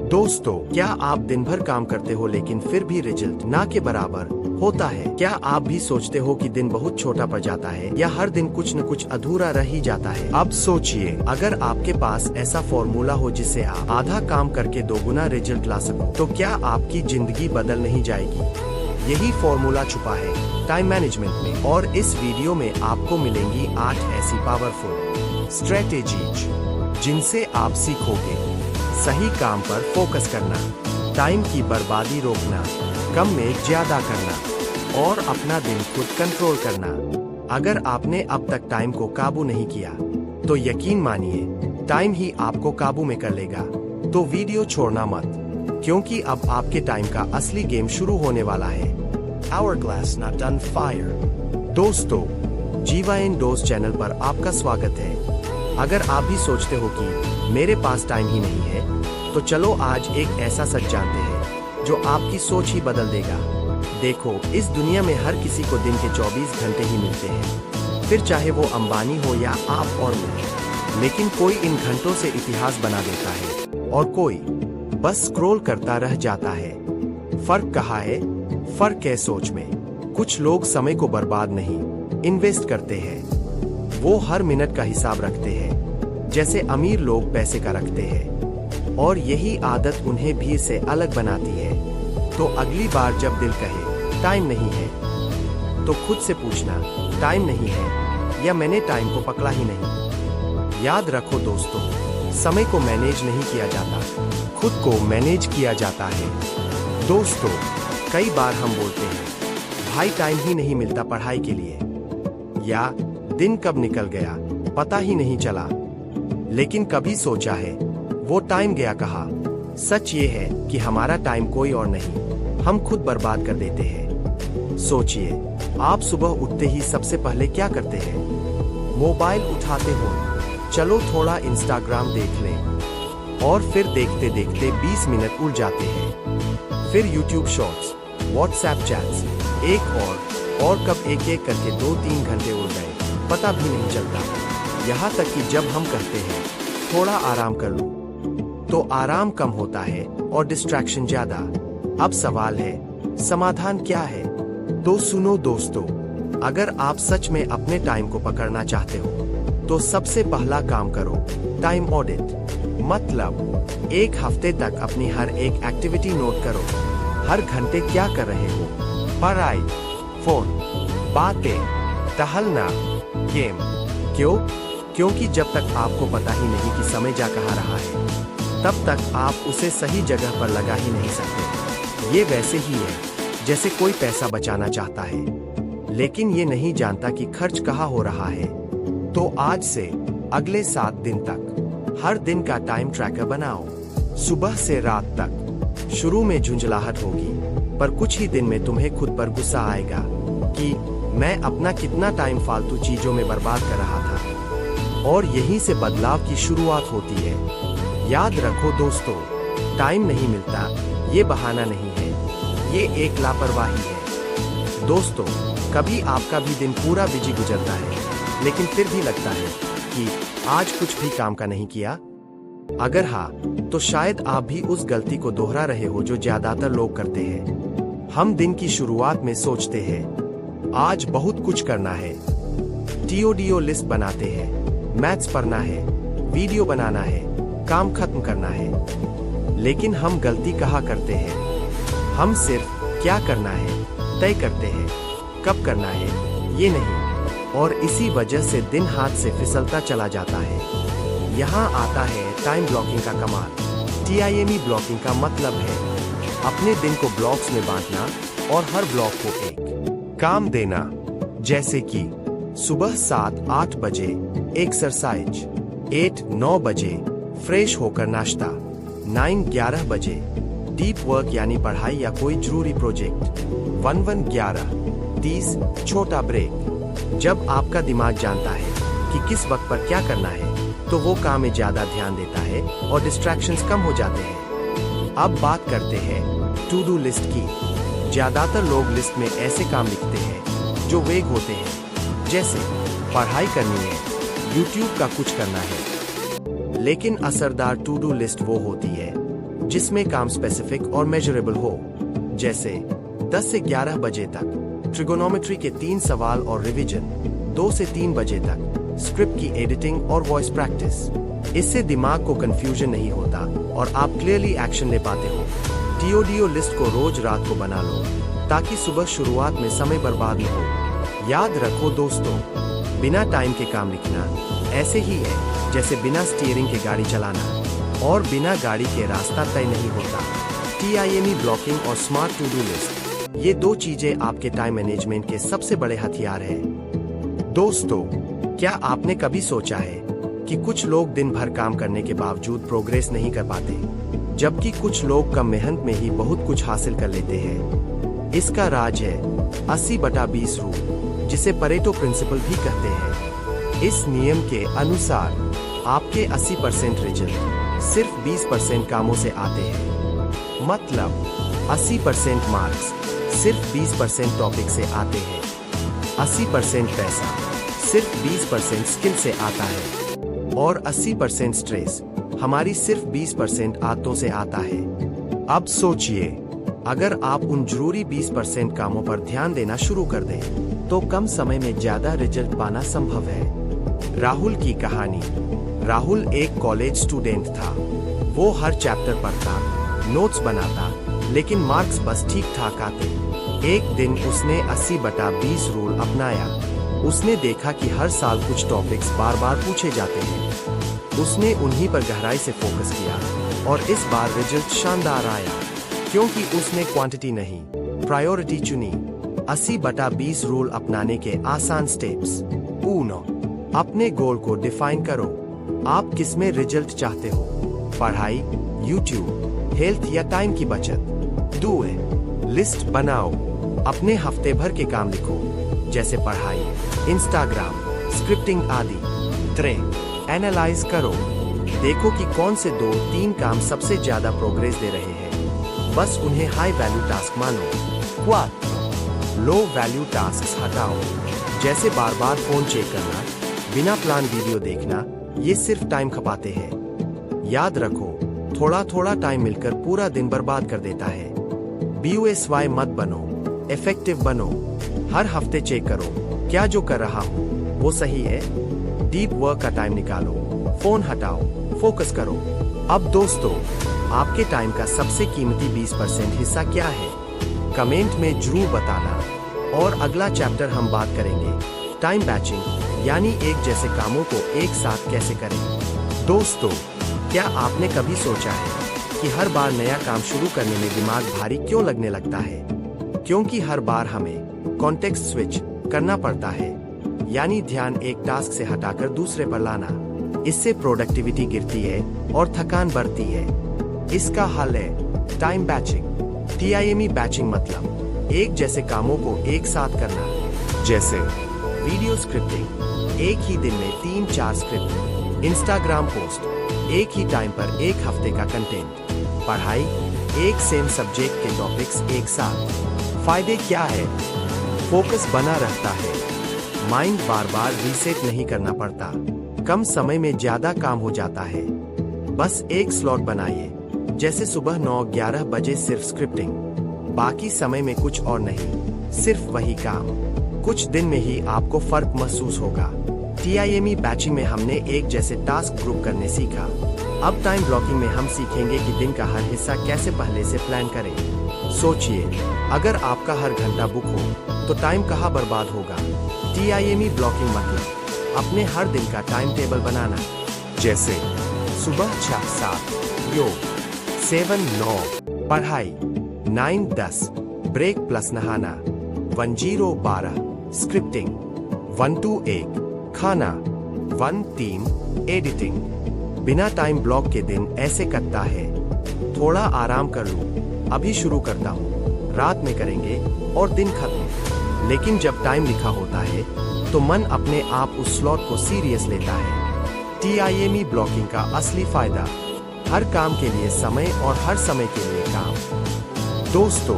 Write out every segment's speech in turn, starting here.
दोस्तों, क्या आप दिन भर काम करते हो लेकिन फिर भी रिजल्ट ना के बराबर होता है? क्या आप भी सोचते हो कि दिन बहुत छोटा पड़ जाता है या हर दिन कुछ न कुछ अधूरा रह ही जाता है? अब सोचिए, अगर आपके पास ऐसा फॉर्मूला हो जिससे आप आधा काम करके दोगुना रिजल्ट ला सको, तो क्या आपकी जिंदगी बदल नहीं जाएगी? यही फॉर्मूला छुपा है टाइम मैनेजमेंट में, और इस वीडियो में आपको मिलेंगी 8 ऐसी पावरफुल स्ट्रेटेजीज जिनसे आप सीखोगे सही काम पर फोकस करना, टाइम की बर्बादी रोकना, कम में ज्यादा करना और अपना दिन खुद कंट्रोल करना। अगर आपने अब तक टाइम को काबू नहीं किया तो यकीन मानिए टाइम ही आपको काबू में कर लेगा। तो वीडियो छोड़ना मत, क्योंकि अब आपके टाइम का असली गेम शुरू होने वाला है। Hourglass not on fire। दोस्तों, जीवा इन डोज चैनल पर आपका स्वागत है। अगर आप भी सोचते हो कि मेरे पास टाइम ही नहीं है, तो चलो आज एक ऐसा सच जानते हैं जो आपकी सोच ही बदल देगा। देखो, इस दुनिया में हर किसी को दिन के 24 घंटे ही मिलते हैं, फिर चाहे वो अंबानी हो या आप और मैं। लेकिन कोई इन घंटों से इतिहास बना देता है और कोई बस स्क्रॉल करता रह जाता है। फर्क कहाँ है? फर्क है सोच में। कुछ लोग समय को बर्बाद नहीं, इन्वेस्ट करते हैं। वो हर मिनट का हिसाब रखते हैं, जैसे अमीर लोग पैसे का रखते हैं, और यही आदत उन्हें भीड़ से अलग बनाती है। तो अगली बार जब दिल कहे टाइम नहीं है, तो खुद से पूछना, टाइम नहीं है या मैंने टाइम को पकड़ा ही नहीं? याद रखो दोस्तों, समय को मैनेज नहीं किया जाता, खुद को मैनेज किया जाता है। दोस्तों, कई बार हम बोलते हैं भाई टाइम ही नहीं मिलता पढ़ाई के लिए, या दिन कब निकल गया पता ही नहीं चला। लेकिन कभी सोचा है वो टाइम गया कहाँ? सच ये है कि हमारा टाइम कोई और नहीं, हम खुद बर्बाद कर देते हैं। सोचिए, आप सुबह उठते ही सबसे पहले क्या करते हैं? मोबाइल उठाते हो, चलो थोड़ा इंस्टाग्राम देख लें, और फिर देखते देखते 20 मिनट उड़ जाते हैं। फिर यूट्यूब शॉर्ट्स, व्हाट्सएप चैट्स, एक और कब एक एक करके 2-3 घंटे उड़ गए पता भी नहीं चलता। यहाँ तक कि जब हम कहते हैं थोड़ा आराम कर लो, तो आराम कम होता है और डिस्ट्रैक्शन ज्यादा। अब सवाल है, समाधान क्या है? तो सुनो दोस्तों, अगर आप सच में अपने टाइम को पकड़ना चाहते हो, तो सबसे पहला काम करो टाइम ऑडिट। मतलब एक हफ्ते तक अपनी हर एक एक्टिविटी नोट करो। हर घंटे क्या कर रहे हो? पढ़ाई, फोन, बातें, टहलना, गेम। क्यों? क्योंकि जब तक आपको पता ही नहीं कि समय जा कहाँ रहा है, तब तक आप उसे सही जगह पर लगा ही नहीं सकते। ये वैसे ही है जैसे कोई पैसा बचाना चाहता है, लेकिन ये नहीं जानता कि खर्च कहाँ हो रहा है। तो आज से अगले 7 दिन तक हर दिन का टाइम ट्रैकर बनाओ, सुबह से रात तक। शुरू में झुंझलाहट होगी, पर कुछ ही दिन में तुम्हें खुद पर गुस्सा आएगा कि मैं अपना कितना टाइम फालतू चीजों में बर्बाद कर रहा था। और यहीं से बदलाव की शुरुआत होती है। याद रखो दोस्तों, टाइम नहीं मिलता ये बहाना नहीं है, ये एक लापरवाही है। दोस्तों, कभी आपका भी दिन पूरा बिजी गुजरता है, लेकिन फिर भी लगता है कि आज कुछ भी काम का नहीं किया। अगर हाँ, तो शायद आप भी उस गलती को दोहरा रहे हो जो ज्यादातर लोग करते हैं। हम दिन की शुरुआत में सोचते हैं आज बहुत कुछ करना है, TODO लिस्ट बनाते हैं, मैथ्स पढ़ना है, वीडियो बनाना है, काम खत्म करना है। लेकिन हम गलती कहाँ करते हैं? हम सिर्फ क्या करना है तय करते हैं, कब करना है ये नहीं। और इसी वजह से दिन हाथ से फिसलता चला जाता है। यहाँ आता है टाइम ब्लॉकिंग का कमाल। TIME ब्लॉकिंग का मतलब है अपने दिन को ब्लॉक्स में बांटना और हर ब्लॉक को एक काम देना। जैसे कि सुबह 7-8 बजे एक्सरसाइज, 8-9 बजे फ्रेश होकर नाश्ता, 9-11 बजे डीप वर्क यानी पढ़ाई या कोई जरूरी प्रोजेक्ट, 11-11-30 छोटा ब्रेक। जब आपका दिमाग जानता है कि किस वक्त पर क्या करना है, तो वो काम में ज्यादा ध्यान देता है और डिस्ट्रैक्शंस कम हो जाते हैं। अब बात करते हैं टू डू लिस्ट की। ज्यादातर लोग लिस्ट में ऐसे काम लिखते हैं जो वेग होते हैं, जैसे पढ़ाई करनी है, YouTube का कुछ करना है। लेकिन असरदार टू डू लिस्ट वो होती है जिसमें काम स्पेसिफिक और मेजरेबल हो, जैसे 10 से 11 बजे तक ट्रिगोनोमेट्री के 3 सवाल और रिवीजन, 2 से 3 बजे तक स्क्रिप्ट की एडिटिंग और वॉइस प्रैक्टिस। इससे दिमाग को कंफ्यूजन नहीं होता और आप क्लियरली एक्शन ले पाते हो। टीओडीओ लिस्ट को रोज रात को बना लो ताकि सुबह शुरुआत में समय बर्बाद न हो। याद रखो दोस्तों, बिना टाइम के काम लिखना ऐसे ही है जैसे बिना स्टीयरिंग के गाड़ी चलाना, और बिना गाड़ी के रास्ता तय नहीं होता। TIME ब्लॉकिंग और स्मार्ट टू डू लिस्ट, ये 2 चीजें आपके टाइम मैनेजमेंट के सबसे बड़े हथियार हैं। दोस्तों, क्या आपने कभी सोचा है कि कुछ लोग दिन भर काम करने के बावजूद प्रोग्रेस नहीं कर पाते, जबकि कुछ लोग कम मेहनत में ही बहुत कुछ हासिल कर लेते हैं? इसका राज है 80/20 रूल, जिसे परेटो प्रिंसिपल भी कहते हैं। इस नियम के अनुसार आपके 80% रिजल्ट सिर्फ 20% कामों से आते हैं। मतलब 80% मार्क्स सिर्फ 20% टॉपिक से आते हैं। 80% पैसा सिर्फ 20% स्किल से आता है, और 80% स्ट्रेस हमारी सिर्फ 20% आदतों से आता है। अब सोचिए, अगर आप उन जरूरी 20% कामों पर ध्यान देना शुरू कर दें, तो कम समय में ज्यादा रिजल्ट पाना संभव है। राहुल की कहानी। राहुल एक कॉलेज स्टूडेंट था। वो हर चैप्टर पढ़ता, नोट्स बनाता, लेकिन मार्क्स बस ठीक ठाक आते। एक दिन उसने 80/20 रूल अपनाया। उसने देखा कि हर साल कुछ टॉपिक्स बार बार पूछे जाते हैं। उसने उन्हीं पर गहराई से फोकस किया, और इस बार रिजल्ट शानदार आया, क्योंकि उसने क्वांटिटी नहीं, प्रायोरिटी चुनी। 80/20 रूल अपनाने के आसान स्टेप्स। 1. अपने गोल को डिफाइन करो। आप किसमें रिजल्ट चाहते हो? पढ़ाई, यूट्यूब, हेल्थ या टाइम की बचत? 2. लिस्ट बनाओ। अपने हफ्ते भर के काम लिखो, जैसे पढ़ाई, इंस्टाग्राम, स्क्रिप्टिंग आदि। 3. एनालाइज करो। देखो कि कौन से 2-3 काम सबसे ज्यादा प्रोग्रेस दे रहे हैं। बस उन्हें हाई वैल्यू टास्क मानो। 4. लो वैल्यू टास्क हटाओ, जैसे बार बार फोन चेक करना, बिना प्लान वीडियो देखना। ये सिर्फ टाइम खपाते हैं। याद रखो, थोड़ा थोड़ा टाइम मिलकर पूरा दिन बर्बाद कर देता है। BUSY मत बनो, इफेक्टिव बनो। हर हफ्ते चेक करो, क्या जो कर रहा हूँ वो सही है? डीप वर्क का टाइम निकालो, फोन हटाओ, फोकस करो। अब दोस्तों, आपके टाइम का सबसे कीमती 20% हिस्सा क्या है? कमेंट में जरूर बताना। और अगला चैप्टर हम बात करेंगे टाइम बैचिंग, यानी एक जैसे कामों को एक साथ कैसे करें। दोस्तों, क्या आपने कभी सोचा है कि हर बार नया काम शुरू करने में दिमाग भारी क्यों लगने लगता है? क्योंकि हर बार हमें कॉन्टेक्स्ट स्विच करना पड़ता है, यानी ध्यान एक टास्क से हटाकर दूसरे पर लाना। इससे प्रोडक्टिविटी गिरती है और थकान बढ़ती है। इसका हल है टाइम बैचिंग। TIME बैचिंग मतलब एक जैसे कामों को एक साथ करना, जैसे वीडियो स्क्रिप्टिंग, एक ही दिन में 3-4 स्क्रिप्ट, इंस्टाग्राम पोस्ट, एक ही टाइम पर एक हफ्ते का कंटेंट, पढ़ाई, एक सेम सब्जेक्ट के टॉपिक्स एक साथ। फायदे क्या है? फोकस बना रहता है, माइंड बार बार रीसेट नहीं करना पड़ता, कम समय में ज्यादा काम हो जाता है। बस एक स्लॉट बनाइए, जैसे सुबह 9-11 बजे सिर्फ स्क्रिप्टिंग, बाकी समय में कुछ और नहीं, सिर्फ वही काम। कुछ दिन में ही आपको फर्क महसूस होगा। TIME बैचिंग में हमने एक जैसे टास्क ग्रुप करने सीखा। अब टाइम ब्लॉकिंग में हम सीखेंगे कि दिन का हर हिस्सा कैसे पहले से प्लान करें। सोचिए, अगर आपका हर घंटा बुक हो तो टाइम कहाँ बर्बाद होगा। TIME ब्लॉकिंग मतलब अपने हर दिन का टाइम टेबल बनाना, जैसे सुबह 6-7 योग, 7-9 पढ़ाई, 9-10 ब्रेक प्लस नहाना, 10-12 स्क्रिप्टिंग, 1-1 खाना, 1-3 एडिटिंग। बिना टाइम ब्लॉक के दिन ऐसे कटता है। थोड़ा आराम कर लूं, अभी शुरू करता हूँ, रात में करेंगे और दिन खत्म। लेकिन जब टाइम लिखा होता है तो मन अपने आप उस स्लॉट को सीरियस लेता है। TIME ब्लॉकिंग का असली फायदा, हर काम के लिए समय और हर समय के लिए काम। दोस्तों,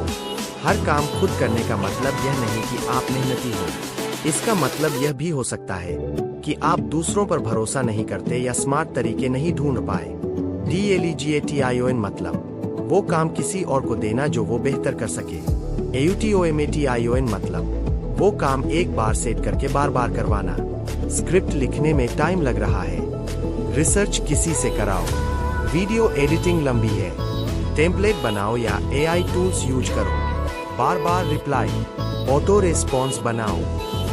हर काम खुद करने का मतलब यह नहीं कि आप मेहनती हो। इसका मतलब यह भी हो सकता है कि आप दूसरों पर भरोसा नहीं करते या स्मार्ट तरीके नहीं ढूंढ पाए। DELEGATION मतलब वो काम किसी और को देना जो वो बेहतर कर सके। AUTOMATION मतलब वो काम एक बार सेट करके बार बार करवाना। स्क्रिप्ट लिखने में टाइम लग रहा है, रिसर्च किसी से कराओ। वीडियो एडिटिंग लंबी है, टेम्पलेट बनाओ या AI टूल्स यूज करो। बार बार रिप्लाई, ऑटो रिस्पॉन्स बनाओ।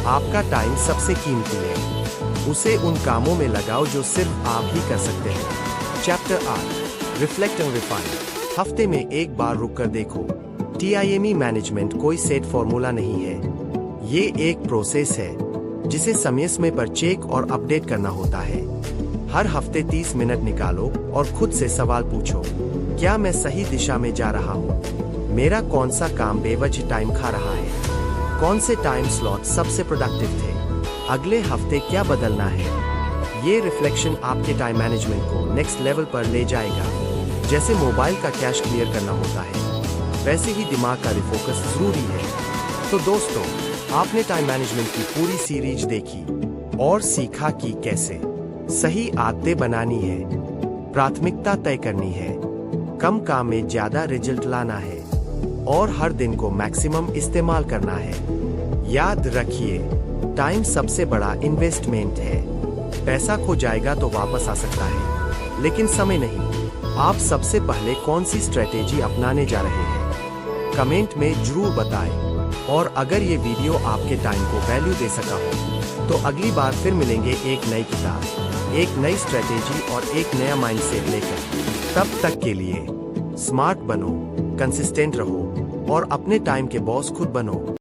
आपका टाइम सबसे कीमती है, उसे उन कामों में लगाओ जो सिर्फ आप ही कर सकते हैं। Chapter 8 reflect and refine. हफ्ते में एक बार रुक कर देखो। TIME मैनेजमेंट कोई सेट फॉर्मूला नहीं है, ये एक प्रोसेस है जिसे समय समय पर चेक और अपडेट करना होता है। हर हफ्ते 30 मिनट निकालो और खुद से सवाल पूछो, क्या मैं सही दिशा में जा रहा हूँ? मेरा कौन सा काम बेवजह टाइम खा रहा है? कौन से टाइम स्लॉट सबसे प्रोडक्टिव थे? अगले हफ्ते क्या बदलना है? ये रिफ्लेक्शन आपके टाइम मैनेजमेंट को नेक्स्ट लेवल पर ले जाएगा। जैसे मोबाइल का कैश क्लियर करना होता है, वैसे ही दिमाग का रिफोकस जरूरी है। तो दोस्तों, आपने टाइम मैनेजमेंट की पूरी सीरीज देखी और सीखा कि कैसे सही आदतें बनानी है, प्राथमिकता तय करनी है, कम काम में ज्यादा रिजल्ट लाना है और हर दिन को मैक्सिमम इस्तेमाल करना है। याद रखिए, टाइम सबसे बड़ा इन्वेस्टमेंट है। पैसा खो जाएगा तो वापस आ सकता है, लेकिन समय नहीं। आप सबसे पहले कौन सी स्ट्रेटेजी अपनाने जा रहे हैं? कमेंट में जरूर बताएं। और अगर ये वीडियो आपके टाइम को वैल्यू दे सका हो तो अगली बार फिर मिलेंगे एक नई किताब, एक नई स्ट्रेटेजी और एक नया माइंडसेट लेकर। तब तक के लिए स्मार्ट बनो, कंसिस्टेंट रहो और अपने टाइम के बॉस खुद बनो।